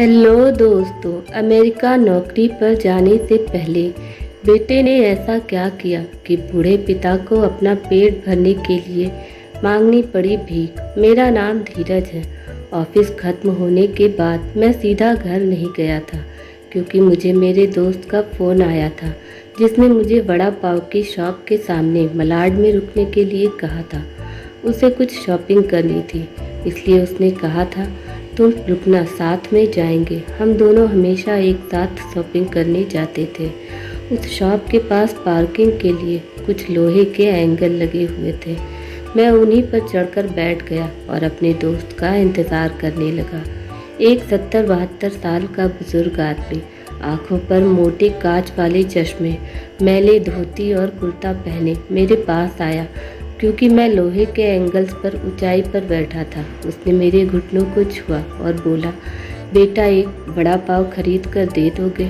Hello दोस्तों। America नौकरी पर जाने से पहले बेटे ने ऐसा क्या किया कि बूढ़े पिता को अपना पेट भरने के लिए मांगनी पड़ी भीख। मेरा नाम धीरज है। ऑफिस खत्म होने के बाद मैं सीधा घर नहीं गया था, क्योंकि मुझे मेरे दोस्त का फ़ोन आया था जिसने मुझे वड़ा पाव की शॉप के सामने मलाड में रुकने के लिए कहा था। उसे कुछ शॉपिंग करनी थी, इसलिए उसने कहा था तुम रुकना, साथ में जाएंगे। हम दोनों हमेशा एक साथ शॉपिंग करने जाते थे। उस शॉप के पास पार्किंग के लिए कुछ लोहे के एंगल लगे हुए थे। मैं उन्हीं पर चढ़कर बैठ गया और अपने दोस्त का इंतज़ार करने लगा। एक 70-72 साल का बुजुर्ग आदमी, आंखों पर मोटे कांच वाले चश्मे, मैले धोती और कुर्ता पहने मेरे पास आया, क्योंकि मैं लोहे के एंगल्स पर ऊंचाई पर बैठा था। उसने मेरे घुटनों को छुआ और बोला, बेटा एक वड़ा पाव खरीद कर दे दोगे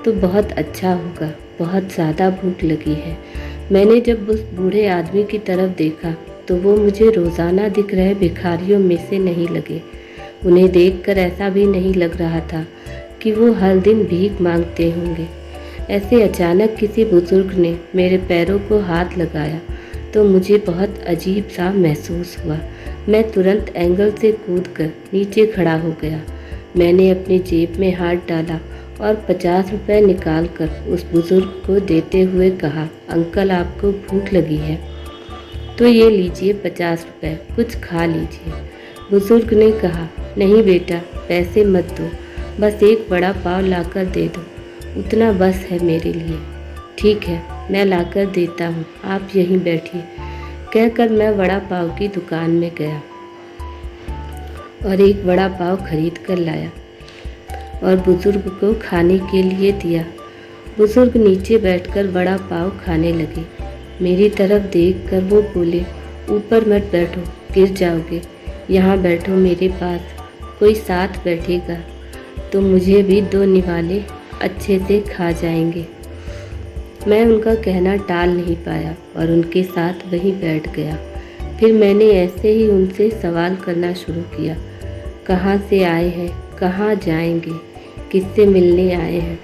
तो बहुत अच्छा होगा, बहुत ज़्यादा भूख लगी है। मैंने जब उस बूढ़े आदमी की तरफ देखा तो वो मुझे रोज़ाना दिख रहे भिखारियों में से नहीं लगे। उन्हें देखकर ऐसा भी नहीं लग रहा था कि वो हर दिन भीख मांगते होंगे। ऐसे अचानक किसी बुजुर्ग ने मेरे पैरों को हाथ लगाया तो मुझे बहुत अजीब सा महसूस हुआ। मैं तुरंत एंगल से कूदकर नीचे खड़ा हो गया। मैंने अपनी जेब में हाथ डाला और 50 रुपये निकाल कर उस बुज़ुर्ग को देते हुए कहा, अंकल आपको भूख लगी है तो ये लीजिए 50 रुपये, कुछ खा लीजिए। बुज़ुर्ग ने कहा, नहीं बेटा, पैसे मत दो, बस एक वड़ा पाव लाकर दे दो, उतना बस है मेरे लिए। ठीक है, मैं लाकर देता हूँ, आप यहीं बैठिए, कहकर मैं वड़ा पाव की दुकान में गया और एक वड़ा पाव खरीद कर लाया और बुजुर्ग को खाने के लिए दिया। बुजुर्ग नीचे बैठकर वड़ा पाव खाने लगे। मेरी तरफ देखकर वो बोले, ऊपर मत बैठो, गिर जाओगे, यहाँ बैठो मेरे पास, कोई साथ बैठेगा तो मुझे भी 2 निवाले अच्छे से खा जाएंगे। मैं उनका कहना टाल नहीं पाया और उनके साथ वहीं बैठ गया। फिर मैंने ऐसे ही उनसे सवाल करना शुरू किया, कहाँ से आए हैं, कहाँ जाएंगे, किससे मिलने आए हैं,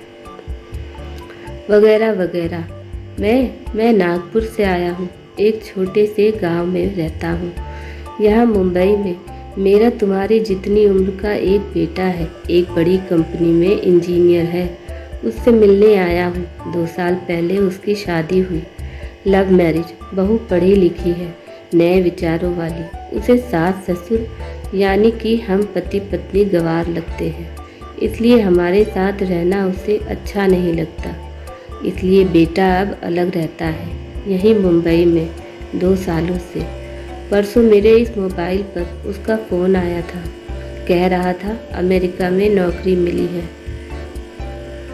वगैरह वगैरह। मैं नागपुर से आया हूँ, एक छोटे से गांव में रहता हूँ, यहाँ मुंबई में। मेरा तुम्हारी जितनी उम्र का एक बेटा है, एक बड़ी कंपनी में इंजीनियर है, उससे मिलने आया हूँ। 2 साल पहले उसकी शादी हुई, लव मैरिज। बहू पढ़ी लिखी है, नए विचारों वाली। उसे सास ससुर यानी कि हम पति पत्नी गंवार लगते हैं, इसलिए हमारे साथ रहना उसे अच्छा नहीं लगता। इसलिए बेटा अब अलग रहता है, यहीं मुंबई में 2 सालों से। परसों मेरे इस मोबाइल पर उसका फ़ोन आया था, कह रहा था अमेरिका में नौकरी मिली है,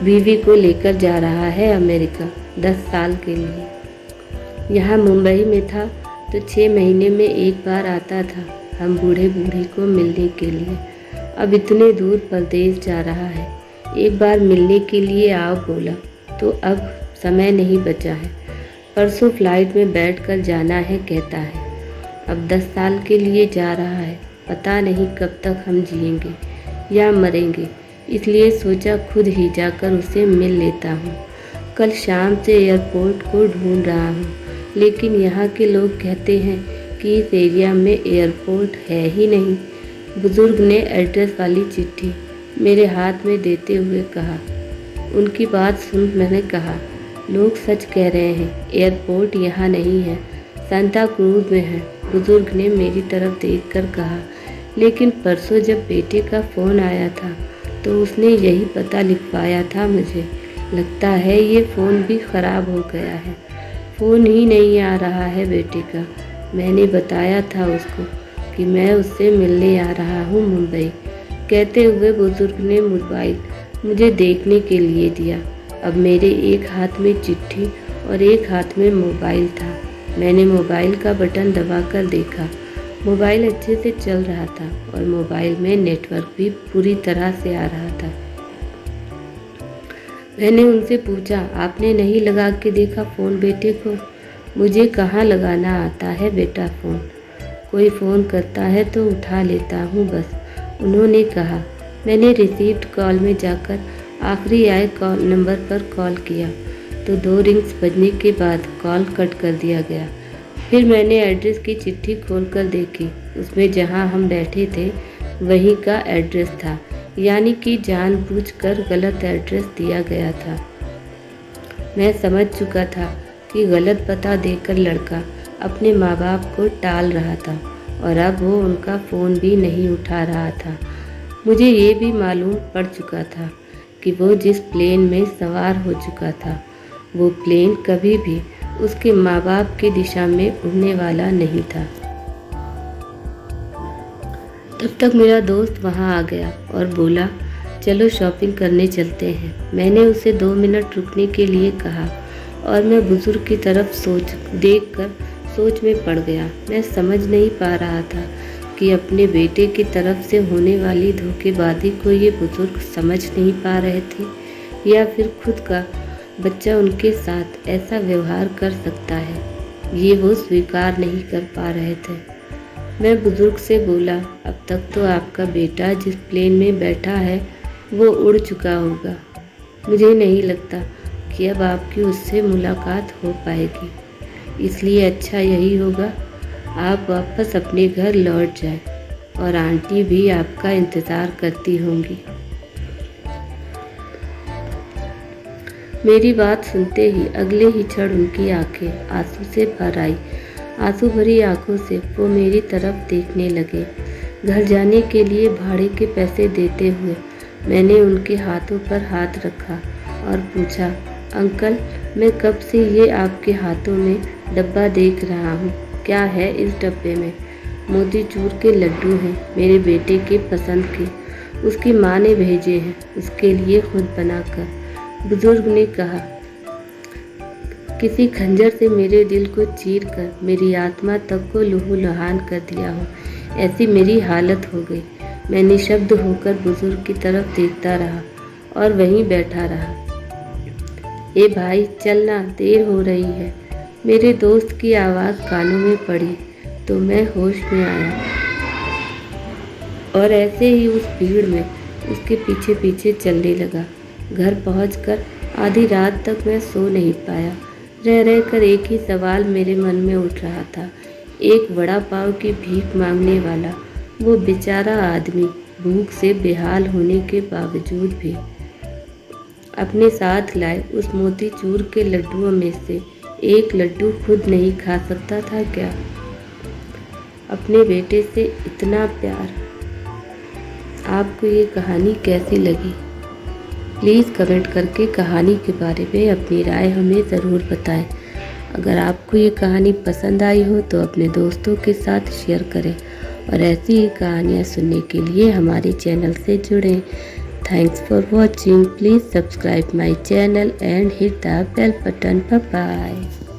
बीवी को लेकर जा रहा है अमेरिका 10 साल के लिए। यहाँ मुंबई में था तो 6 महीने में एक बार आता था हम बूढ़े बूढ़ी को मिलने के लिए। अब इतने दूर परदेश जा रहा है, एक बार मिलने के लिए आओ बोला तो अब समय नहीं बचा है। परसों फ्लाइट में बैठकर जाना है कहता है। अब 10 साल के लिए जा रहा है, पता नहीं कब तक हम जिएंगे या मरेंगे, इसलिए सोचा खुद ही जाकर उसे मिल लेता हूँ। कल शाम से एयरपोर्ट को ढूंढ रहा हूँ, लेकिन यहाँ के लोग कहते हैं कि इस एरिया में एयरपोर्ट है ही नहीं। बुजुर्ग ने एड्रेस वाली चिट्ठी मेरे हाथ में देते हुए कहा। उनकी बात सुन मैंने कहा, लोग सच कह रहे हैं, एयरपोर्ट यहाँ नहीं है, सांता क्रूज में है। बुजुर्ग ने मेरी तरफ देखकर कहा, लेकिन परसों जब बेटे का फ़ोन आया था तो उसने यही पता लिखवाया था मुझे। लगता है ये फ़ोन भी ख़राब हो गया है, फ़ोन ही नहीं आ रहा है बेटे का। मैंने बताया था उसको कि मैं उससे मिलने आ रहा हूँ मुंबई। कहते हुए बुजुर्ग ने मोबाइल मुझे देखने के लिए दिया। अब मेरे एक हाथ में चिट्ठी और एक हाथ में मोबाइल था। मैंने मोबाइल का बटन दबाकर देखा, मोबाइल अच्छे से चल रहा था और मोबाइल में नेटवर्क भी पूरी तरह से आ रहा था। मैंने उनसे पूछा, आपने नहीं लगा के देखा फ़ोन बेटे को? मुझे कहाँ लगाना आता है बेटा फ़ोन, कोई फ़ोन करता है तो उठा लेता हूँ बस। उन्होंने कहा, मैंने रिसीव्ड कॉल में जाकर आखिरी आए कॉल नंबर पर कॉल किया तो 2 रिंग्स बजने के बाद कॉल कट कर दिया गया। फिर मैंने एड्रेस की चिट्ठी खोलकर देखी। उसमें जहां हम बैठे थे वहीं का एड्रेस था, यानी कि जानबूझकर गलत एड्रेस दिया गया था। मैं समझ चुका था कि गलत पता देकर लड़का अपने माँ बाप को टाल रहा था और अब वो उनका फ़ोन भी नहीं उठा रहा था। मुझे ये भी मालूम पड़ चुका था कि वो जिस प्लेन में सवार हो चुका था वो प्लेन कभी भी उसके माँ बाप की दिशा में उड़ने वाला नहीं था। तब तक मेरा दोस्त वहाँ आ गया और बोला, चलो शॉपिंग करने चलते हैं। मैंने उसे 2 मिनट रुकने के लिए कहा और मैं बुजुर्ग की तरफ सोच में पड़ गया। मैं समझ नहीं पा रहा था कि अपने बेटे की तरफ से होने वाली धोखेबाजी को ये बुजुर्ग समझ नहीं पा रहे थे या फिर खुद का बच्चा उनके साथ ऐसा व्यवहार कर सकता है, ये वो स्वीकार नहीं कर पा रहे थे। मैं बुजुर्ग से बोला, अब तक तो आपका बेटा जिस प्लेन में बैठा है वो उड़ चुका होगा। मुझे नहीं लगता कि अब आपकी उससे मुलाकात हो पाएगी, इसलिए अच्छा यही होगा आप वापस अपने घर लौट जाएं और आंटी भी आपका इंतज़ार करती होंगी। मेरी बात सुनते ही अगले ही क्षण उनकी आंखें आंसू से भर आई। आंसू भरी आंखों से वो मेरी तरफ देखने लगे। घर जाने के लिए भाड़े के पैसे देते हुए मैंने उनके हाथों पर हाथ रखा और पूछा, अंकल, मैं कब से ये आपके हाथों में डब्बा देख रहा हूँ, क्या है इस डब्बे में? मोतीचूर के लड्डू हैं, मेरे बेटे के पसंद के, उसकी माँ ने भेजे हैं, उसके लिए खुद बनाकर। बुजुर्ग ने कहा, किसी खंजर से मेरे दिल को चीर कर मेरी आत्मा तक को लहूलुहान कर दिया हो, ऐसी मेरी हालत हो गई। मैं निशब्द होकर बुजुर्ग की तरफ देखता रहा और वहीं बैठा रहा। ए भाई, चलना, देर हो रही है। मेरे दोस्त की आवाज़ कानों में पड़ी तो मैं होश में आया और ऐसे ही उस भीड़ में उसके पीछे पीछे चलने लगा। घर पहुंचकर आधी रात तक मैं सो नहीं पाया। रह कर एक ही सवाल मेरे मन में उठ रहा था। एक वड़ा पाव की भीख मांगने वाला वो बेचारा आदमी भूख से बेहाल होने के बावजूद भी अपने साथ लाए उस मोतीचूर के लड्डुओं में से एक लड्डू खुद नहीं खा सकता था क्या? अपने बेटे से इतना प्यार। आपको ये कहानी कैसी लगी? प्लीज़ कमेंट करके कहानी के बारे में अपनी राय हमें ज़रूर बताएं। अगर आपको ये कहानी पसंद आई हो तो अपने दोस्तों के साथ शेयर करें और ऐसी ही कहानियाँ सुनने के लिए हमारे चैनल से जुड़ें। Thanks for watching. Please subscribe my channel and hit the bell button. Bye bye.